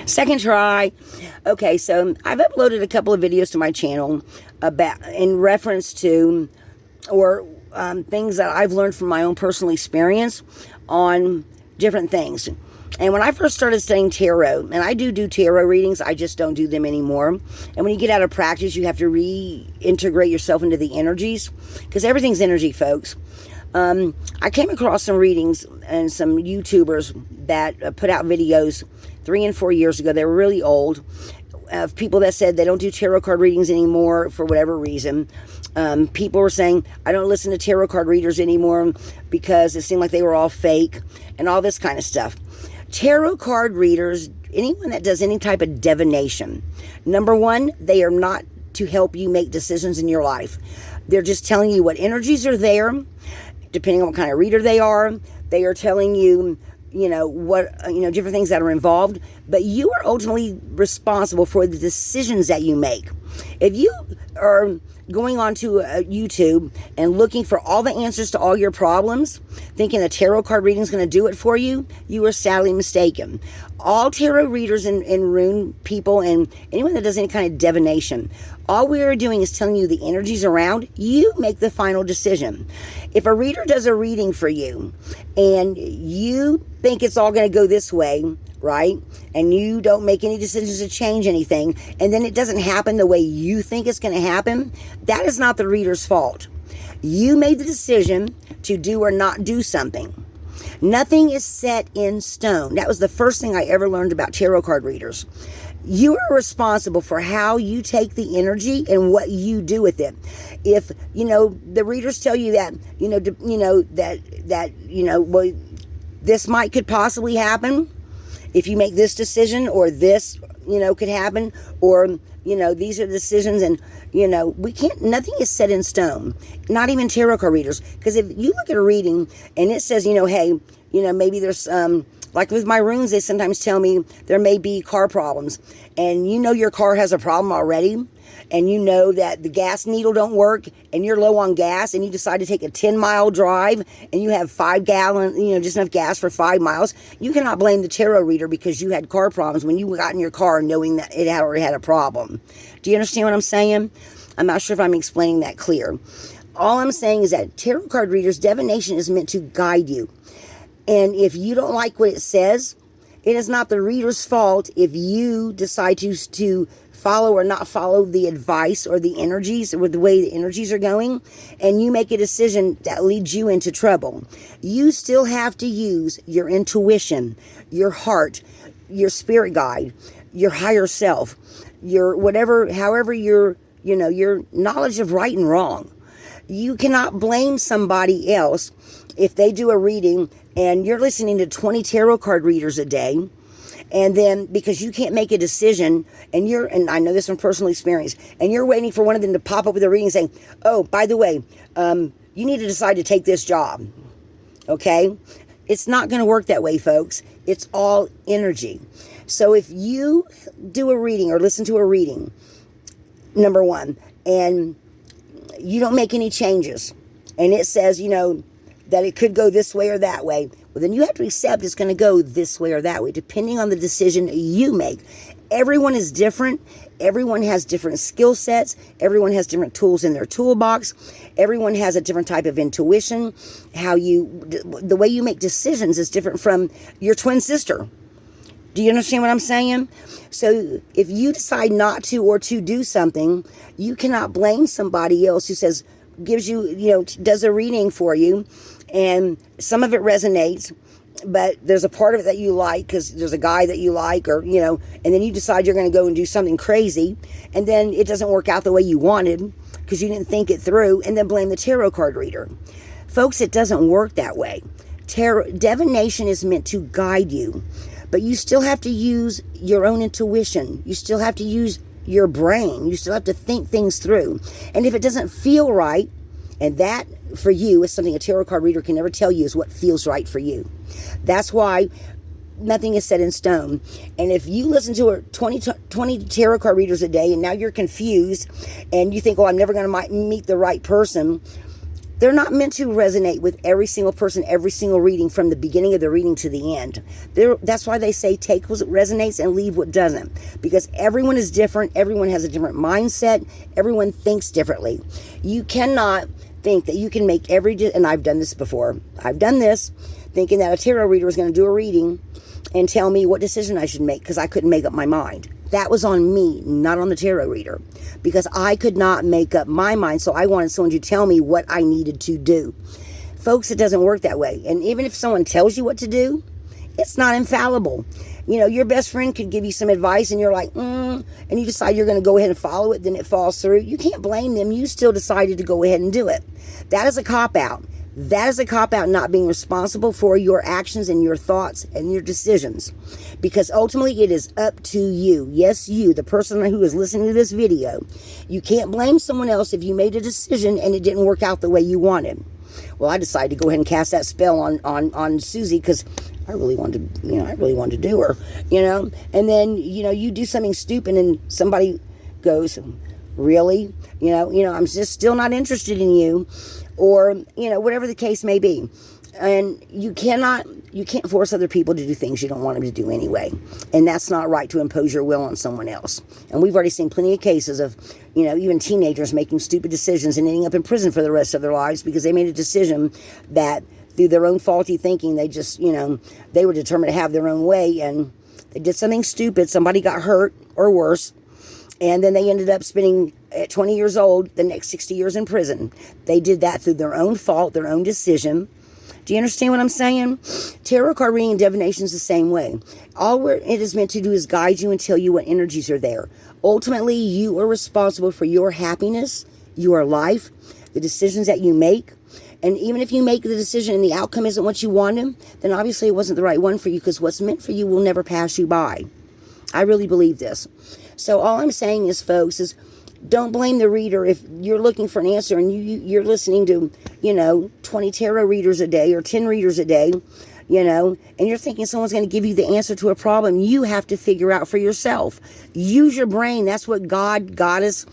Second try. Okay, so I've uploaded a couple of videos to my channel about in reference to or things that I've learned from my own personal experience on different things. And when I first started studying tarot, and I do tarot readings, I just don't do them anymore. And when you get out of practice, you have to reintegrate yourself into the energies, because everything's energy, folks. I came across some readings and some YouTubers that put out videos 3 and 4 years ago. They were really old, of people that said they don't do tarot card readings anymore for whatever reason. People were saying, I don't listen to tarot card readers anymore because it seemed like they were all fake and all this kind of stuff. Tarot card readers, anyone that does any type of divination, number one, they are not to help you make decisions in your life. They're just telling you what energies are there, depending on what kind of reader they are. They are telling you, different things that are involved, but you are ultimately responsible for the decisions that you make. If you are going onto YouTube and looking for all the answers to all your problems, thinking a tarot card reading is going to do it for you, you are sadly mistaken. All tarot readers and rune people and anyone that does any kind of divination, all we are doing is telling you the energies around. You make the final decision. If a reader does a reading for you and you think it's all going to go this way, right? And you don't make any decisions to change anything, and then it doesn't happen the way you think it's going to happen, that is not the reader's fault. You made the decision to do or not do something. Nothing is set in stone. That was the first thing I ever learned about tarot card readers. You are responsible for how you take the energy and what you do with it. If, the readers tell you that, this could possibly happen if you make this decision, or this, could happen, or, these are the decisions, and, nothing is set in stone, not even tarot card readers. Because if you look at a reading and it says, hey, maybe there's, like with my runes, they sometimes tell me there may be car problems, and your car has a problem already, and that the gas needle don't work, and you're low on gas, and you decide to take a 10-mile drive, and you have 5 gallon, just enough gas for 5 miles. You cannot blame the tarot reader because you had car problems when you got in your car knowing that it had already had a problem. Do you understand what I'm saying? I'm not sure if I'm explaining that clear. All I'm saying is that tarot card readers, divination is meant to guide you. And if you don't like what it says, it is not the reader's fault if you decide to follow or not follow the advice or the energies or the way the energies are going, and you make a decision that leads you into trouble. You still have to use your intuition, your heart, your spirit guide, your higher self, your however your knowledge of right and wrong. You cannot blame somebody else if they do a reading and you're listening to 20 tarot card readers a day, and then because you can't make a decision, and I know this from personal experience, and you're waiting for one of them to pop up with a reading saying, oh, by the way, you need to decide to take this job. Okay? It's not going to work that way, folks. It's all energy. So if you do a reading or listen to a reading, number one, and you don't make any changes, and it says, that it could go this way or that way, well, then you have to accept it's going to go this way or that way, depending on the decision you make. Everyone is different. Everyone has different skill sets. Everyone has different tools in their toolbox. Everyone has a different type of intuition. The way you make decisions is different from your twin sister. Do you understand what I'm saying? So if you decide not to or to do something, you cannot blame somebody else who gives you, does a reading for you, and some of it resonates, but there's a part of it that you like because there's a guy that you like, or, and then you decide you're going to go and do something crazy, and then it doesn't work out the way you wanted because you didn't think it through, and then blame the tarot card reader. Folks, it doesn't work that way. Divination is meant to guide you, but you still have to use your own intuition. You still have to use your brain. You still have to think things through. And if it doesn't feel right, and that for you is something a tarot card reader can never tell you, is what feels right for you. That's why nothing is set in stone. And if you listen to 20 tarot card readers a day, and now you're confused, and you think, I'm never going to meet the right person, They're not meant to resonate with every single person, every single reading from the beginning of the reading to the end. That's why they say take what resonates and leave what doesn't. Because everyone is different. Everyone has a different mindset. Everyone thinks differently. You cannot think that you can make and I've done this before. I've done this thinking that a tarot reader was going to do a reading and tell me what decision I should make because I couldn't make up my mind. That was on me, not on the tarot reader, because I could not make up my mind, so I wanted someone to tell me what I needed to do. Folks, it doesn't work that way. And even if someone tells you what to do, it's not infallible. Your best friend could give you some advice and you're like, and you decide you're going to go ahead and follow it, then it falls through. You can't blame them. You still decided to go ahead and do it. That is a cop-out. That is a cop-out, not being responsible for your actions and your thoughts and your decisions. Because ultimately it is up to you. Yes, you, the person who is listening to this video. You can't blame someone else if you made a decision and it didn't work out the way you wanted. Well, I decided to go ahead and cast that spell on Susie because I really wanted to do her, And then, you do something stupid and somebody goes, really? I'm just still not interested in you. Or, whatever the case may be. And you can't force other people to do things you don't want them to do anyway. And that's not right, to impose your will on someone else. And we've already seen plenty of cases of, even teenagers making stupid decisions and ending up in prison for the rest of their lives because they made a decision that through their own faulty thinking, they just, they were determined to have their own way and they did something stupid. Somebody got hurt or worse. And then they ended up spending, at 20 years old, the next 60 years in prison. They did that through their own fault, their own decision. Do you understand what I'm saying? Tarot card reading and divination is the same way. All it is meant to do is guide you and tell you what energies are there. Ultimately, you are responsible for your happiness, your life, the decisions that you make. And even if you make the decision and the outcome isn't what you wanted, then obviously it wasn't the right one for you because what's meant for you will never pass you by. I really believe this. So all I'm saying is, folks, is don't blame the reader if you're looking for an answer and you're listening to, 20 tarot readers a day or 10 readers a day, and you're thinking someone's going to give you the answer to a problem. You have to figure out for yourself. Use your brain. That's what God, Goddess,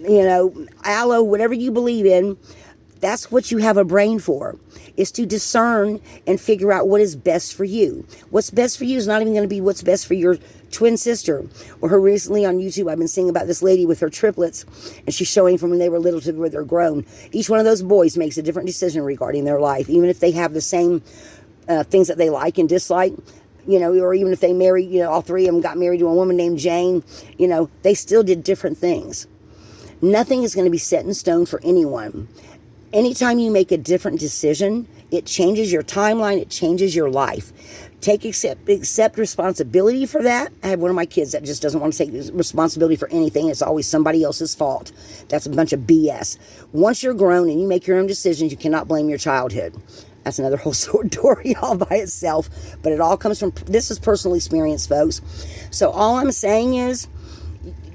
aloe, whatever you believe in, that's what you have a brain for, is to discern and figure out what is best for you. What's best for you is not even going to be what's best for your twin sister. Or her recently on YouTube, I've been seeing about this lady with her triplets, and she's showing from when they were little to where they're grown. Each one of those boys makes a different decision regarding their life, even if they have the same things that they like and dislike. Or even if they marry, all three of them got married to a woman named Jane, they still did different things. Nothing is going to be set in stone for anyone. Anytime you make a different decision, it changes your timeline, it changes your life. Accept responsibility for that. I have one of my kids that just doesn't want to take responsibility for anything. It's always somebody else's fault. That's a bunch of BS. Once you're grown and you make your own decisions, you cannot blame your childhood. That's another whole story all by itself. But it all comes from, this is personal experience, folks. So all I'm saying is,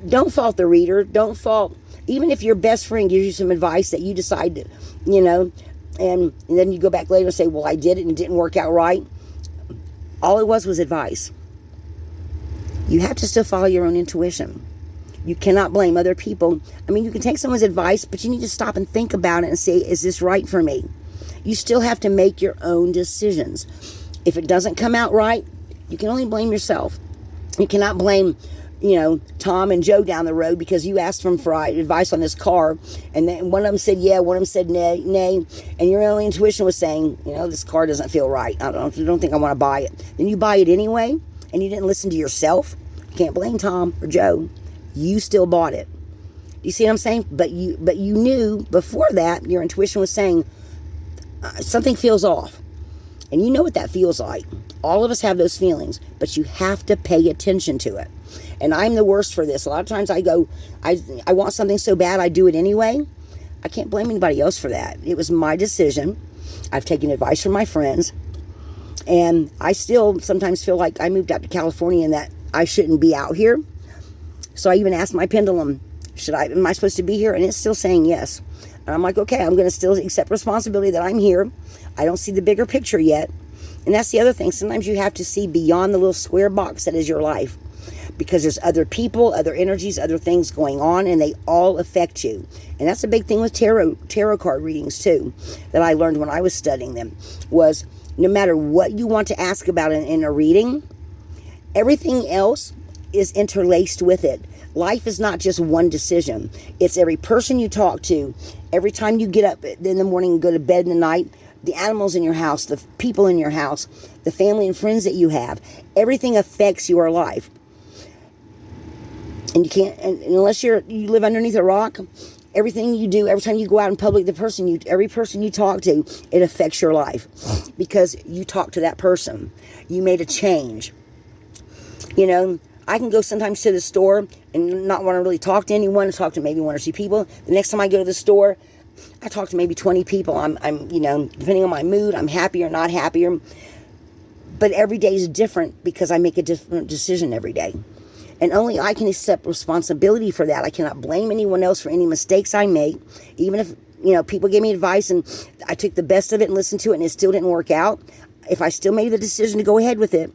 don't fault the reader. Don't fault, even if your best friend gives you some advice that you decide to, and then you go back later and say, well, I did it and it didn't work out right. All it was advice. You have to still follow your own intuition. You cannot blame other people. I mean, you can take someone's advice, but you need to stop and think about it and say, is this right for me? You still have to make your own decisions. If it doesn't come out right, you can only blame yourself. You cannot blame, Tom and Joe down the road because you asked them for advice on this car, and then one of them said yeah, one of them said nay, and your own intuition was saying, this car doesn't feel right. I don't think I want to buy it. Then you buy it anyway, and you didn't listen to yourself. You can't blame Tom or Joe. You still bought it. Do you see what I'm saying? But you knew before that, your intuition was saying something feels off. And you know what that feels like. All of us have those feelings, but you have to pay attention to it. And I'm the worst for this. A lot of times I want something so bad I do it anyway. I can't blame anybody else for that. It was my decision. I've taken advice from my friends. And I still sometimes feel like I moved out to California and that I shouldn't be out here. So I even asked my pendulum, am I supposed to be here? And it's still saying yes. And I'm like, okay, I'm going to still accept responsibility that I'm here. I don't see the bigger picture yet. And that's the other thing. Sometimes you have to see beyond the little square box that is your life. because there's other people, other energies, other things going on, and they all affect you. And that's a big thing with tarot card readings too, that I learned when I was studying them, was no matter what you want to ask about in a reading, everything else is interlaced with it. Life is not just one decision. It's every person you talk to, every time you get up in the morning and go to bed in the night, the animals in your house, the people in your house, the family and friends that you have. Everything affects your life. And you can't, and unless you live underneath a rock, everything you do, every time you go out in public, every person you talk to, it affects your life. Because you talk to that person. You made a change. You know, I can go sometimes to the store and not want to really talk to anyone, talk to maybe one or two people. The next time I go to the store, I talk to maybe 20 people. I'm you know, depending on my mood, I'm happier or not happier. But every day is different because I make a different decision every day. And only I can accept responsibility for that. I cannot blame anyone else for any mistakes I make. Even if, you know, people gave me advice and I took the best of it and listened to it and it still didn't work out. If I still made the decision to go ahead with it,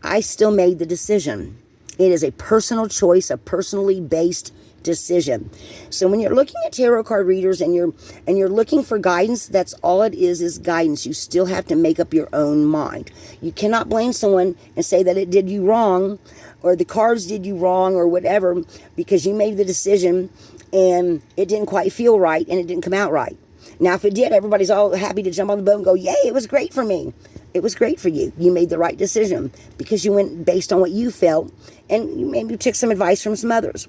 I still made the decision. It is a personal choice, a personally based decision. So when you're looking at tarot card readers and you're looking for guidance, that's all it is guidance. You still have to make up your own mind. You cannot blame someone and say that it did you wrong or the cards did you wrong or whatever because you made the decision and it didn't quite feel right and it didn't come out right. Now if it did, everybody's all happy to jump on the boat and go, yay, it was great for me. It was great for you. You made the right decision because you went based on what you felt and you maybe took some advice from some others.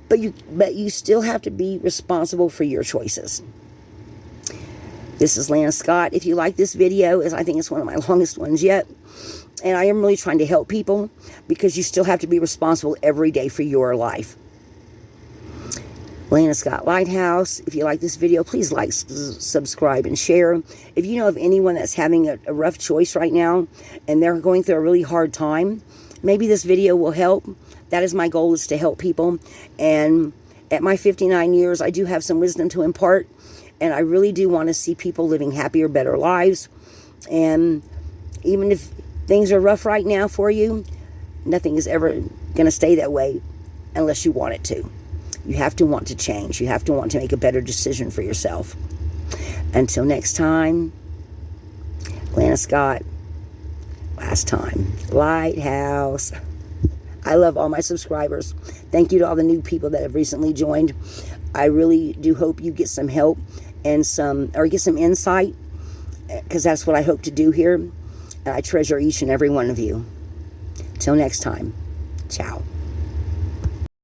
But you still have to be responsible for your choices. This is Lana Scott. If you like this video, I think it's one of my longest ones yet. And I am really trying to help people because you still have to be responsible every day for your life. Lana Scott Lighthouse. If you like this video, please like, subscribe, and share. If you know of anyone that's having a rough choice right now and they're going through a really hard time, maybe this video will help. That is my goal, is to help people. And at my 59 years, I do have some wisdom to impart. And I really do want to see people living happier, better lives. And even if things are rough right now for you, nothing is ever going to stay that way unless you want it to. You have to want to change. You have to want to make a better decision for yourself. Until next time, Lana Scott, last time, Lighthouse. I love all my subscribers. Thank you to all the new people that have recently joined. I really do hope you get some help and get some insight, because that's what I hope to do here. And I treasure each and every one of you. Till next time, ciao.